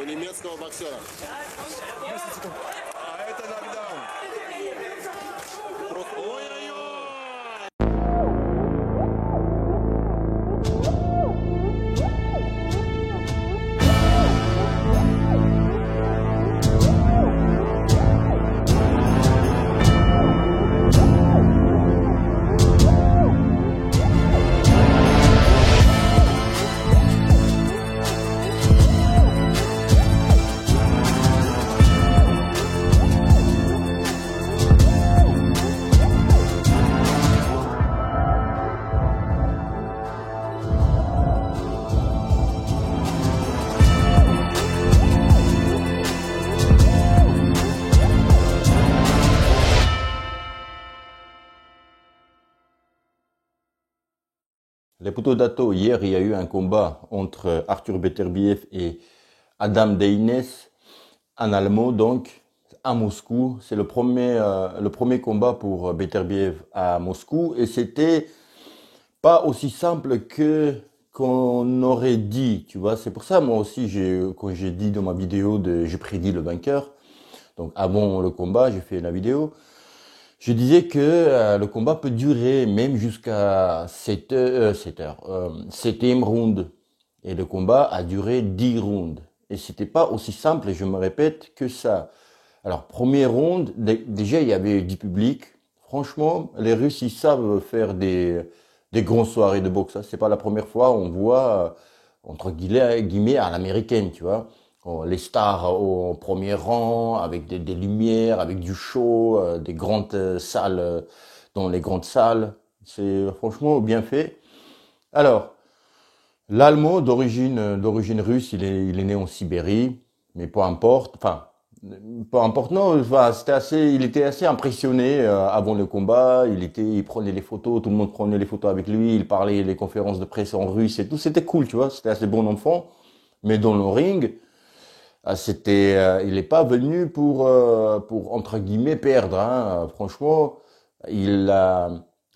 To niemiecką boksera. A это нокдаун. Ой-ой-ой! Les poteaux d'Ato, hier, il y a eu un combat entre Arthur Beterbiev et Adam Deines, en allemand donc, à Moscou. C'est le premier combat pour Beterbiev à Moscou et c'était pas aussi simple que qu'on aurait dit, tu vois. C'est pour ça, moi aussi, quand j'ai dit dans ma vidéo j'ai prédit le vainqueur. Donc avant le combat, j'ai fait la vidéo. Je disais que le combat peut durer même jusqu'à 7 heures, 7e round. Et le combat a duré 10 rounds. Et c'était pas aussi simple, et je me répète, que ça. Alors, premier round, déjà, il y avait du public. Franchement, les Russes, ils savent faire des grandes soirées de boxe. Hein. C'est pas la première fois, on voit, entre guillemets, à l'américaine, tu vois. Les stars au premier rang, avec des lumières, avec du show, des grandes salles, dans les grandes salles. C'est franchement bien fait. Alors, l'Allemand d'origine russe, il est né en Sibérie, mais peu importe. Enfin, peu importe. Non, enfin, il était assez impressionné avant le combat. Il prenait les photos, tout le monde prenait les photos avec lui. Il parlait les conférences de presse en russe et tout. C'était cool, tu vois. C'était assez bon enfant. Mais dans le ring. Il n'est pas venu pour entre guillemets perdre. Hein. Franchement,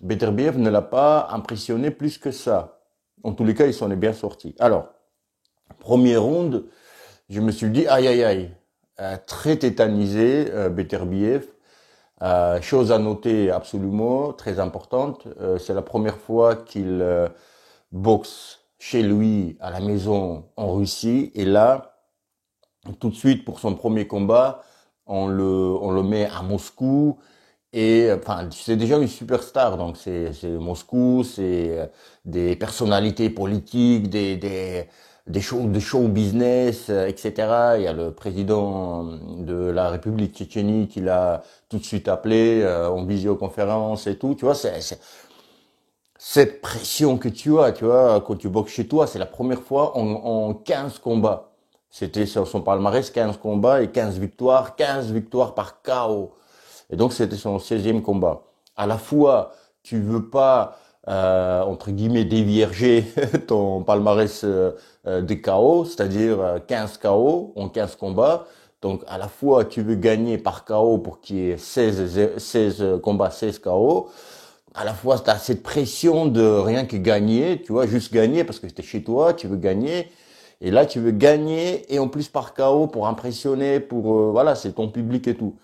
Beterbiev ne l'a pas impressionné plus que ça. En tous les cas, il s'en est bien sorti. Alors, premier round, je me suis dit aïe aïe aïe, très tétanisé Beterbiev. Chose à noter absolument très importante, c'est la première fois qu'il boxe chez lui à la maison en Russie et là. Tout de suite, pour son premier combat, on le met à Moscou. Et enfin, c'est déjà une superstar, donc c'est Moscou, c'est des personnalités politiques, des show business, etc. Il y a le président de la République Tchétchénie qui l'a tout de suite appelé en visioconférence et tout. Tu vois, c'est cette pression que tu as, tu vois, quand tu boxes chez toi, c'est la première fois en 15 combats. C'était sur son palmarès 15 combats et 15 victoires par KO. Et donc c'était son 16e combat. À la fois, tu veux pas, entre guillemets, dévierger ton palmarès des KO, c'est-à-dire 15 KO en 15 combats. Donc à la fois, tu veux gagner par KO pour qu'il y ait 16 combats, 16 KO. À la fois, tu as cette pression de rien que gagner, tu vois, juste gagner parce que tu es chez toi, tu veux gagner. Et là, tu veux gagner et en plus par KO pour impressionner, voilà, c'est ton public et tout.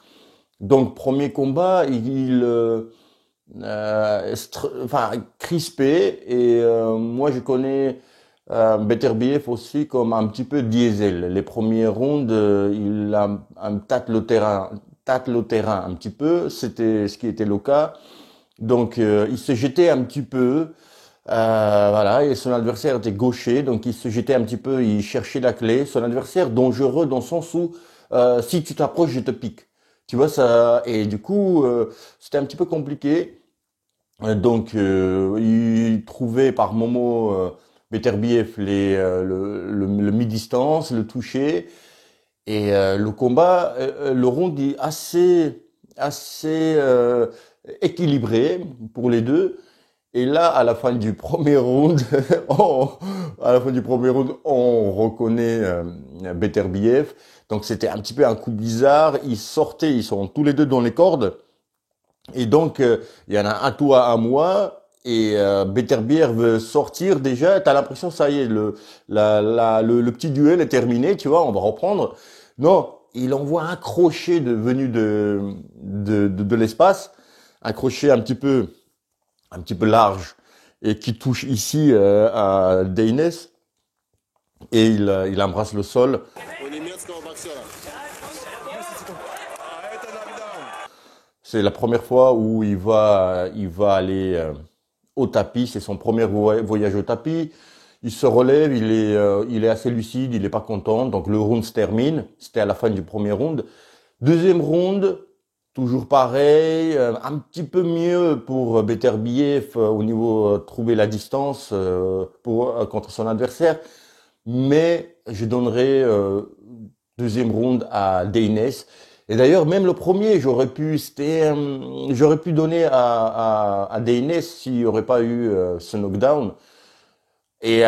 Donc, premier combat, enfin, crispé. Et moi, je connais Beterbiev aussi comme un petit peu diesel. Les premiers rounds, il a tâte le terrain un petit peu. C'était ce qui était le cas. Donc, il se jetait un petit peu. Voilà, et son adversaire était gaucher, donc il se jetait un petit peu, il cherchait la clé. Son adversaire dangereux dans le sens où si tu t'approches, je te pique. Tu vois ça, et du coup, c'était un petit peu compliqué. Donc, il trouvait par moments Beterbiev le mi-distance, le toucher, et le combat, le round est assez équilibré pour les deux. Et là, à la fin du premier round, on reconnaît Beterbiev. Donc c'était un petit peu un coup bizarre. Ils sont tous les deux dans les cordes. Et donc il y en a un toi, un moi. et Beterbiev veut sortir déjà. T'as l'impression ça y est, le petit duel est terminé, tu vois, on va reprendre. Non, il envoie un crochet venu de l'espace, un crochet un petit peu large et qui touche ici à Deines et il embrasse le sol. C'est la première fois où il va aller au tapis. C'est son premier voyage au tapis. Il se relève, il est assez lucide, il est pas content. Donc le round se termine. C'était à la fin du premier round. Deuxième round, toujours pareil, un petit peu mieux pour Beterbiev au niveau trouver la distance contre son adversaire. Mais je donnerai deuxième round à Deines. Et d'ailleurs, même le premier, j'aurais pu donner à Deines s'il n'y aurait pas eu ce knockdown. Et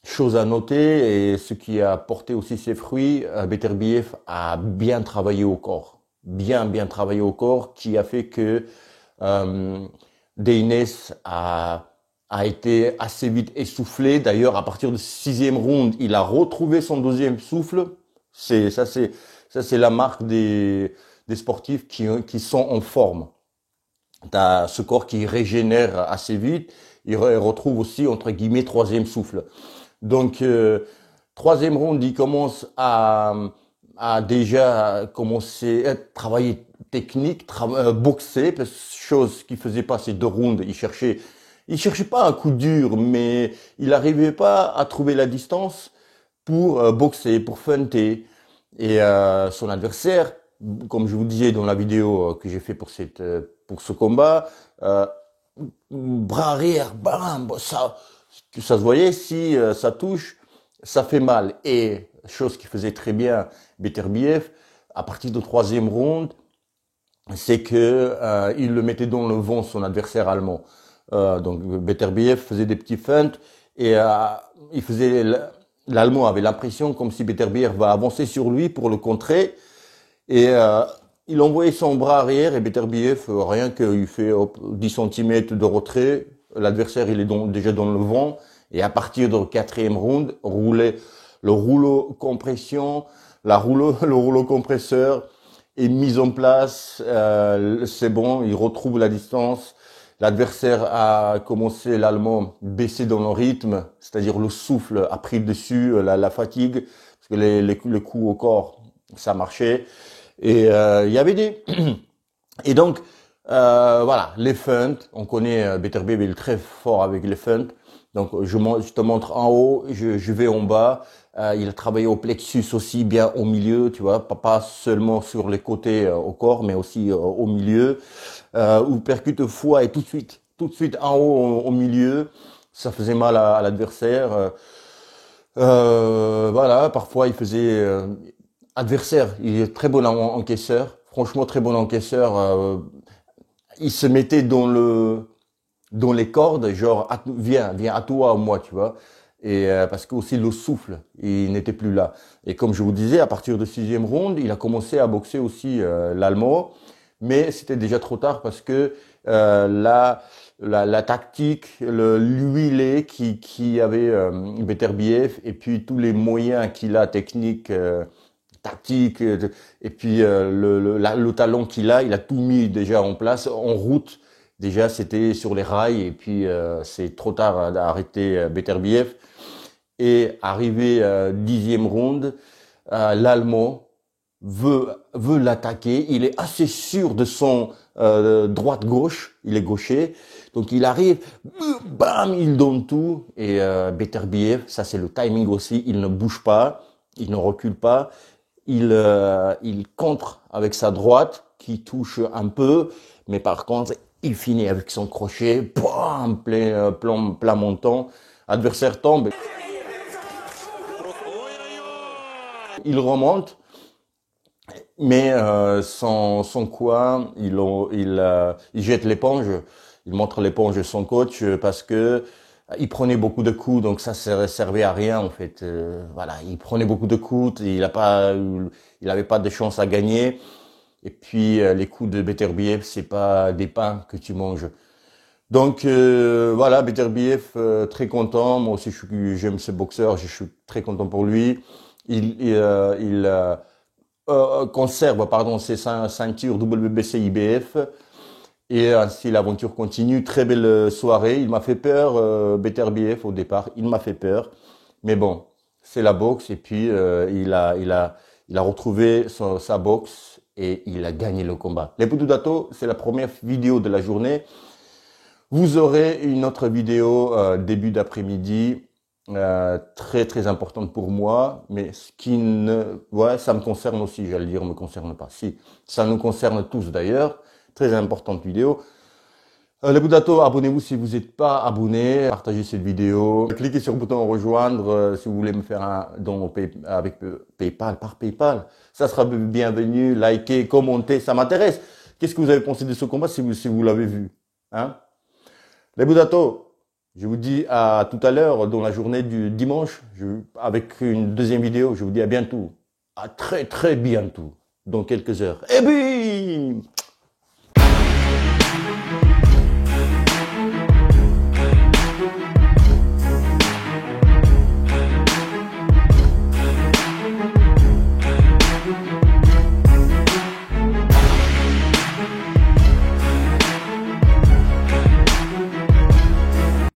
chose à noter, et ce qui a porté aussi ses fruits, Beterbiev a bien travaillé au corps. Bien travaillé au corps, qui a fait que euh, Deines a été assez vite essoufflé. D'ailleurs, à partir du sixième round, il a retrouvé son deuxième souffle. Ça, c'est la marque des sportifs qui sont en forme. T'as ce corps qui régénère assez vite. Il retrouve aussi, entre guillemets, troisième souffle. Donc, troisième round, il commence à déjà commencer à travailler technique, boxer, chose qu'il faisait pas ces deux rounds. Il cherchait pas un coup dur, mais il n'arrivait pas à trouver la distance pour boxer, pour feinter. Et son adversaire, comme je vous disais dans la vidéo que j'ai fait pour ce combat, euh, bras arrière, bam, ça se voyait, si ça touche, ça fait mal. Et chose qui faisait très bien Beterbiev, à partir du troisième round, c'est que il le mettait dans le vent, son adversaire allemand. Donc Beterbiev faisait des petits feintes et il faisait l'Allemand avait l'impression comme si Beterbiev va avancer sur lui pour le contrer et il envoyait son bras arrière et Beterbiev, rien qu'il fait 10 cm de retrait, l'adversaire il est déjà dans le vent et à partir du quatrième round, le rouleau compression, le rouleau compresseur est mis en place, c'est bon, il retrouve la distance. L'adversaire a commencé, l'Allemand, baisser dans le rythme, c'est-à-dire le souffle a pris le dessus, la fatigue, parce que les coups au corps, ça marchait. Et il y avait des... Et donc, voilà, les feintes, on connaît, Beterbiev il est très fort avec les feintes. Donc, je te montre en haut, je vais en bas. Il a travaillé au plexus aussi, bien au milieu, tu vois, pas seulement sur les côtés au corps, mais aussi au milieu. Où percute foie et tout de suite en haut, au milieu. Ça faisait mal à l'adversaire. Voilà, parfois il faisait adversaire. Il est très bon encaisseur, franchement très bon encaisseur. Il se mettait dans les cordes, genre viens à toi, à moi, tu vois. Et parce que aussi le souffle, il n'était plus là. Et comme je vous disais, à partir du sixième round, il a commencé à boxer aussi l'Allemand, mais c'était déjà trop tard parce que la tactique, l'huilé qui avait Beterbiev et puis tous les moyens qu'il a techniques, tactiques et puis le talent qu'il a, il a tout mis déjà en place en route. Déjà, c'était sur les rails et puis c'est trop tard d'arrêter Beterbiev. Et arrivé dixième round, l'Allemand veut l'attaquer. Il est assez sûr de son droite-gauche. Il est gaucher. Donc il arrive, bam, il donne tout. Et Beterbiev, ça c'est le timing aussi. Il ne bouge pas, il ne recule pas. Il contre avec sa droite qui touche un peu. Mais par contre, il finit avec son crochet, bam, plein montant. Adversaire tombe. Il remonte. Mais son coin, il jette l'éponge, il montre l'éponge à son coach parce que il prenait beaucoup de coups, donc ça servait à rien en fait. Voilà, il prenait beaucoup de coups, il avait pas de chance à gagner. Et puis les coups de Beterbiev, c'est pas des pains que tu manges. Donc voilà, Beterbiev, très content. Moi aussi, j'aime ce boxeur, je suis très content pour lui. Il conserve, pardon, ses ceintures WBC IBF et ainsi l'aventure continue. Très belle soirée. Il m'a fait peur, Beterbiev au départ. Il m'a fait peur, mais bon, c'est la boxe et puis il a retrouvé sa boxe et il a gagné le combat. Les Poudou Dato, c'est la première vidéo de la journée. Vous aurez une autre vidéo début d'après-midi, très très importante pour moi, mais ce qui ne, ouais, ça me concerne aussi, j'allais dire, me concerne pas. Si, ça nous concerne tous d'ailleurs. Très importante vidéo. Les Boudato, abonnez-vous si vous n'êtes pas abonné, partagez cette vidéo, cliquez sur le bouton rejoindre si vous voulez me faire un don avec PayPal, par PayPal. Ça sera bienvenu, likez, commentez, ça m'intéresse. Qu'est-ce que vous avez pensé de ce combat si vous l'avez vu, hein? Les Boudato, je vous dis à tout à l'heure dans la journée du dimanche avec une deuxième vidéo. Je vous dis à bientôt. À très très bientôt, dans quelques heures. Et puis